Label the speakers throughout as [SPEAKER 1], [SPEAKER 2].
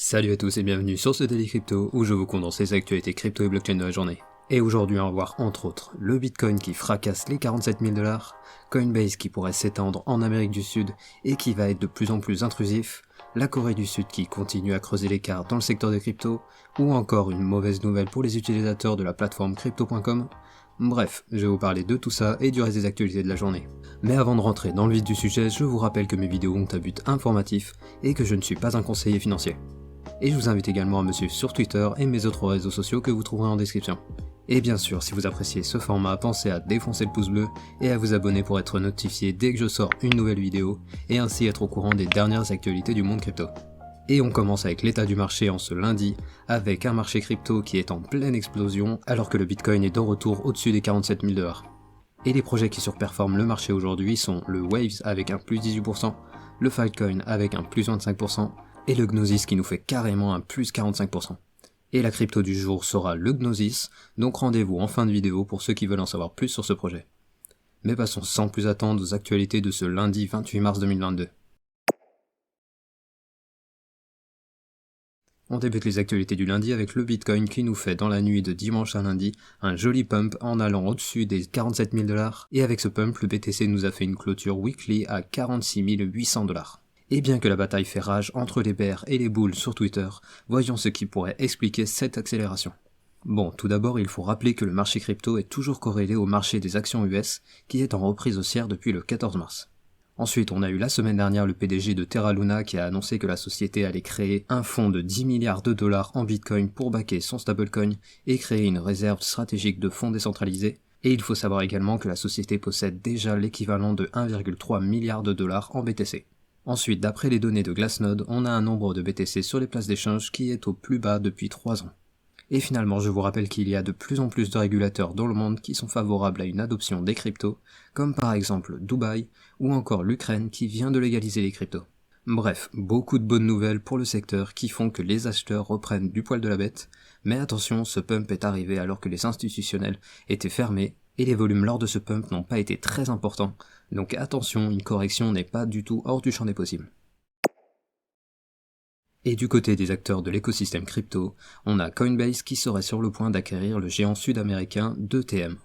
[SPEAKER 1] Salut à tous et bienvenue sur ce Daily Crypto où je vous condense les actualités crypto et blockchain de la journée. Et aujourd'hui on va voir entre autres le Bitcoin qui fracasse les 47 000 $, Coinbase qui pourrait s'étendre en Amérique du Sud et qui va être de plus en plus intrusif, la Corée du Sud qui continue à creuser l'écart dans le secteur des cryptos, ou encore une mauvaise nouvelle pour les utilisateurs de la plateforme crypto.com. Bref, je vais vous parler de tout ça et du reste des actualités de la journée. Mais avant de rentrer dans le vif du sujet, je vous rappelle que mes vidéos ont un but informatif et que je ne suis pas un conseiller financier. Et je vous invite également à me suivre sur Twitter et mes autres réseaux sociaux que vous trouverez en description. Et bien sûr, si vous appréciez ce format, pensez à défoncer le pouce bleu et à vous abonner pour être notifié dès que je sors une nouvelle vidéo et ainsi être au courant des dernières actualités du monde crypto. Et on commence avec l'état du marché en ce lundi, avec un marché crypto qui est en pleine explosion alors que le Bitcoin est de retour au-dessus des 47 000 $. Et les projets qui surperforment le marché aujourd'hui sont le Waves avec un plus 18%, le Filecoin avec un plus 25%, et le Gnosis qui nous fait carrément un plus 45%. Et la crypto du jour sera le Gnosis, donc rendez-vous en fin de vidéo pour ceux qui veulent en savoir plus sur ce projet. Mais passons sans plus attendre aux actualités de ce lundi 28 mars 2022. On débute les actualités du lundi avec le Bitcoin qui nous fait dans la nuit de dimanche à lundi un joli pump en allant au-dessus des 47 000 $, et avec ce pump le BTC nous a fait une clôture weekly à 46 800 $. Et bien que la bataille fait rage entre les bears et les bulls sur Twitter, voyons ce qui pourrait expliquer cette accélération. Bon, tout d'abord il faut rappeler que le marché crypto est toujours corrélé au marché des actions US qui est en reprise haussière depuis le 14 mars. Ensuite, on a eu la semaine dernière le PDG de Terra Luna qui a annoncé que la société allait créer un fonds de 10 milliards de dollars en Bitcoin pour backer son stablecoin et créer une réserve stratégique de fonds décentralisés. Et il faut savoir également que la société possède déjà l'équivalent de 1,3 milliard de dollars en BTC. Ensuite, d'après les données de Glassnode, on a un nombre de BTC sur les places d'échange qui est au plus bas depuis 3 ans. Et finalement, je vous rappelle qu'il y a de plus en plus de régulateurs dans le monde qui sont favorables à une adoption des cryptos, comme par exemple Dubaï, ou encore l'Ukraine qui vient de légaliser les cryptos. Bref, beaucoup de bonnes nouvelles pour le secteur qui font que les acheteurs reprennent du poil de la bête, mais attention, ce pump est arrivé alors que les institutionnels étaient fermés, et les volumes lors de ce pump n'ont pas été très importants, donc attention, une correction n'est pas du tout hors du champ des possibles. Et du côté des acteurs de l'écosystème crypto, on a Coinbase qui serait sur le point d'acquérir le géant sud-américain d'ETM.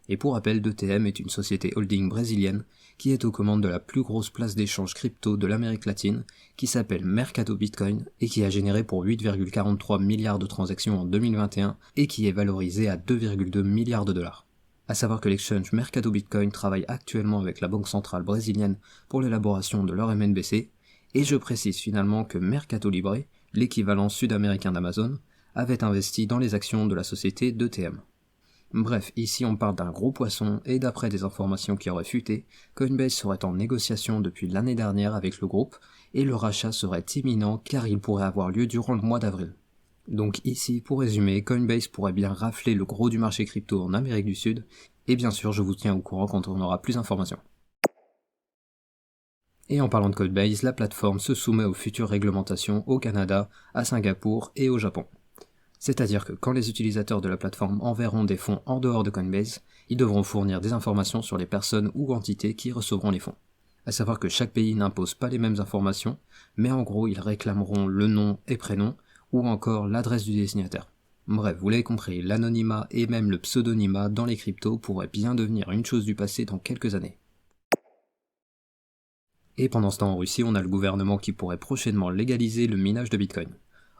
[SPEAKER 1] Et pour rappel, d'ETM est une société holding brésilienne qui est aux commandes de la plus grosse place d'échange crypto de l'Amérique latine, qui s'appelle Mercado Bitcoin et qui a généré pour 8,43 milliards de transactions en 2021 et qui est valorisé à 2,2 milliards de dollars. À savoir que l'exchange Mercado Bitcoin travaille actuellement avec la banque centrale brésilienne pour l'élaboration de leur MNBC, et je précise finalement que Mercado Libre, l'équivalent sud-américain d'Amazon, avait investi dans les actions de la société d'ETM. Bref, ici on parle d'un gros poisson, et d'après des informations qui auraient fuité, Coinbase serait en négociation depuis l'année dernière avec le groupe, et le rachat serait imminent car il pourrait avoir lieu durant le mois d'avril. Donc ici, pour résumer, Coinbase pourrait bien rafler le gros du marché crypto en Amérique du Sud, et bien sûr je vous tiens au courant quand on aura plus d'informations. Et en parlant de Coinbase, la plateforme se soumet aux futures réglementations au Canada, à Singapour et au Japon. C'est-à-dire que quand les utilisateurs de la plateforme enverront des fonds en dehors de Coinbase, ils devront fournir des informations sur les personnes ou entités qui recevront les fonds. À savoir que chaque pays n'impose pas les mêmes informations, mais en gros ils réclameront le nom et prénom, ou encore l'adresse du destinataire. Bref, vous l'avez compris, l'anonymat et même le pseudonymat dans les cryptos pourraient bien devenir une chose du passé dans quelques années. Et pendant ce temps en Russie, on a le gouvernement qui pourrait prochainement légaliser le minage de Bitcoin.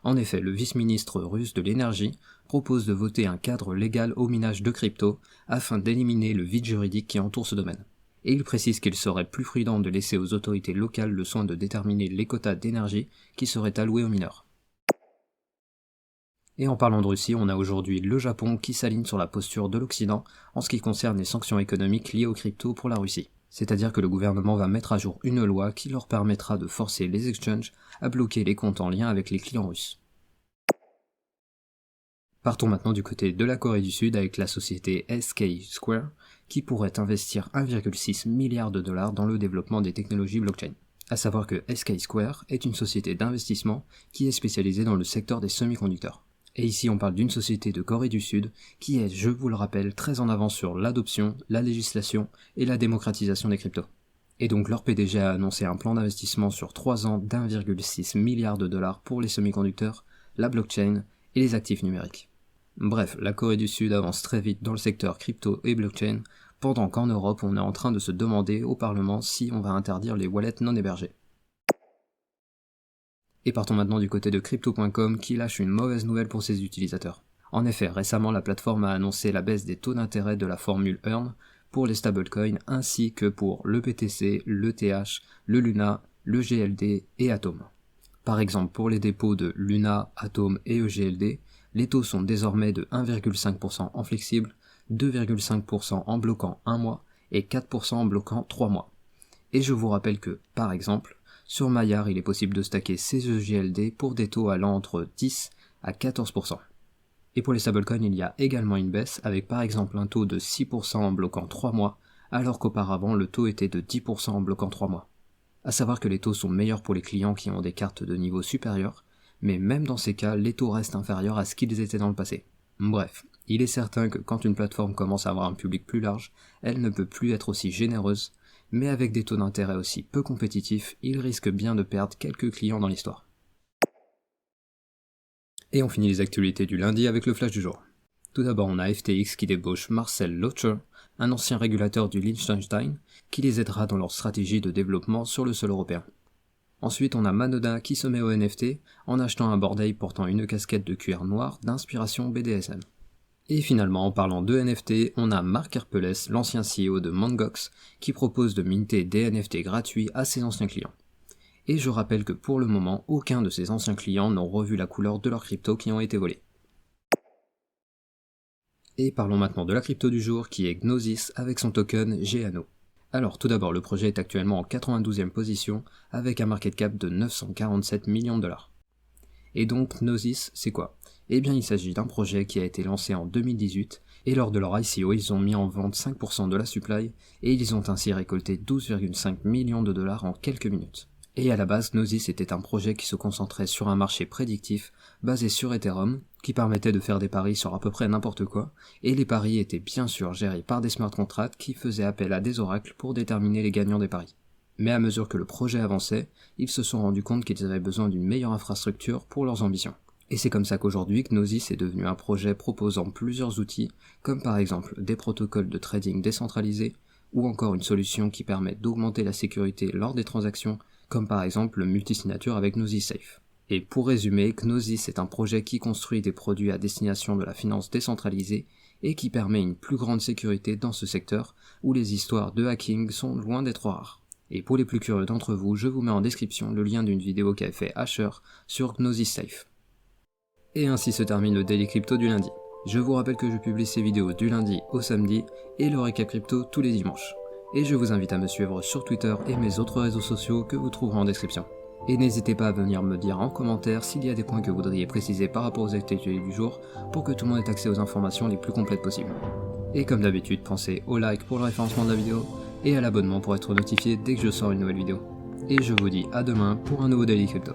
[SPEAKER 1] En effet, le vice-ministre russe de l'énergie propose de voter un cadre légal au minage de crypto afin d'éliminer le vide juridique qui entoure ce domaine. Et il précise qu'il serait plus prudent de laisser aux autorités locales le soin de déterminer les quotas d'énergie qui seraient alloués aux mineurs. Et en parlant de Russie, on a aujourd'hui le Japon qui s'aligne sur la posture de l'Occident en ce qui concerne les sanctions économiques liées aux cryptos pour la Russie. C'est-à-dire que le gouvernement va mettre à jour une loi qui leur permettra de forcer les exchanges à bloquer les comptes en lien avec les clients russes. Partons maintenant du côté de la Corée du Sud avec la société SK Square qui pourrait investir 1,6 milliard de dollars dans le développement des technologies blockchain. À savoir que SK Square est une société d'investissement qui est spécialisée dans le secteur des semi-conducteurs. Et ici on parle d'une société de Corée du Sud qui est, je vous le rappelle, très en avance sur l'adoption, la législation et la démocratisation des cryptos. Et donc leur PDG a annoncé un plan d'investissement sur 3 ans d'1,6 milliard de dollars pour les semi-conducteurs, la blockchain et les actifs numériques. Bref, la Corée du Sud avance très vite dans le secteur crypto et blockchain, pendant qu'en Europe on est en train de se demander au Parlement si on va interdire les wallets non hébergés. Et partons maintenant du côté de Crypto.com qui lâche une mauvaise nouvelle pour ses utilisateurs. En effet, récemment la plateforme a annoncé la baisse des taux d'intérêt de la formule Earn pour les stablecoins ainsi que pour le BTC, l'ETH, le Luna, le GLD et Atom. Par exemple, pour les dépôts de Luna, Atom et EGLD, les taux sont désormais de 1,5% en flexible, 2,5% en bloquant 1 mois et 4% en bloquant 3 mois. Et je vous rappelle que, par exemple, sur Maillard, il est possible de stacker ces EGLD pour des taux allant entre 10 à 14%. Et pour les stablecoins, il y a également une baisse avec par exemple un taux de 6% en bloquant 3 mois, alors qu'auparavant le taux était de 10% en bloquant 3 mois. A savoir que les taux sont meilleurs pour les clients qui ont des cartes de niveau supérieur, mais même dans ces cas, les taux restent inférieurs à ce qu'ils étaient dans le passé. Bref, il est certain que quand une plateforme commence à avoir un public plus large, elle ne peut plus être aussi généreuse, mais avec des taux d'intérêt aussi peu compétitifs, il risque bien de perdre quelques clients dans l'histoire. Et on finit les actualités du lundi avec le flash du jour. Tout d'abord, on a FTX qui débauche Marcel Locher, un ancien régulateur du Liechtenstein, qui les aidera dans leur stratégie de développement sur le sol européen. Ensuite, on a Manoda qui se met au NFT en achetant un Bored Ape portant une casquette de cuir noir d'inspiration BDSM. Et finalement, en parlant de NFT, on a Marc Herpeles, l'ancien CEO de Mangox, qui propose de minter des NFT gratuits à ses anciens clients. Et je rappelle que pour le moment, aucun de ces anciens clients n'ont revu la couleur de leurs cryptos qui ont été volés. Et parlons maintenant de la crypto du jour qui est Gnosis avec son token GNO. Alors tout d'abord, le projet est actuellement en 92e position avec un market cap de 947 millions de dollars. Et donc Gnosis, c'est quoi ? Eh bien il s'agit d'un projet qui a été lancé en 2018 et lors de leur ICO ils ont mis en vente 5% de la supply et ils ont ainsi récolté 12,5 millions de dollars en quelques minutes. Et à la base, Gnosis était un projet qui se concentrait sur un marché prédictif basé sur Ethereum, qui permettait de faire des paris sur à peu près n'importe quoi, et les paris étaient bien sûr gérés par des smart contracts qui faisaient appel à des oracles pour déterminer les gagnants des paris. Mais à mesure que le projet avançait, ils se sont rendus compte qu'ils avaient besoin d'une meilleure infrastructure pour leurs ambitions. Et c'est comme ça qu'aujourd'hui, Gnosis est devenu un projet proposant plusieurs outils, comme par exemple des protocoles de trading décentralisés, ou encore une solution qui permet d'augmenter la sécurité lors des transactions, comme par exemple le multisignature avec Gnosis Safe. Et pour résumer, Gnosis est un projet qui construit des produits à destination de la finance décentralisée et qui permet une plus grande sécurité dans ce secteur où les histoires de hacking sont loin d'être rares. Et pour les plus curieux d'entre vous, je vous mets en description le lien d'une vidéo qu'a fait Asher sur Gnosis Safe. Et ainsi se termine le Daily Crypto du lundi. Je vous rappelle que je publie ces vidéos du lundi au samedi et le récap crypto tous les dimanches. Et je vous invite à me suivre sur Twitter et mes autres réseaux sociaux que vous trouverez en description. Et n'hésitez pas à venir me dire en commentaire s'il y a des points que vous voudriez préciser par rapport aux actualités du jour pour que tout le monde ait accès aux informations les plus complètes possibles. Et comme d'habitude, pensez au like pour le référencement de la vidéo et à l'abonnement pour être notifié dès que je sors une nouvelle vidéo. Et je vous dis à demain pour un nouveau Daily Crypto.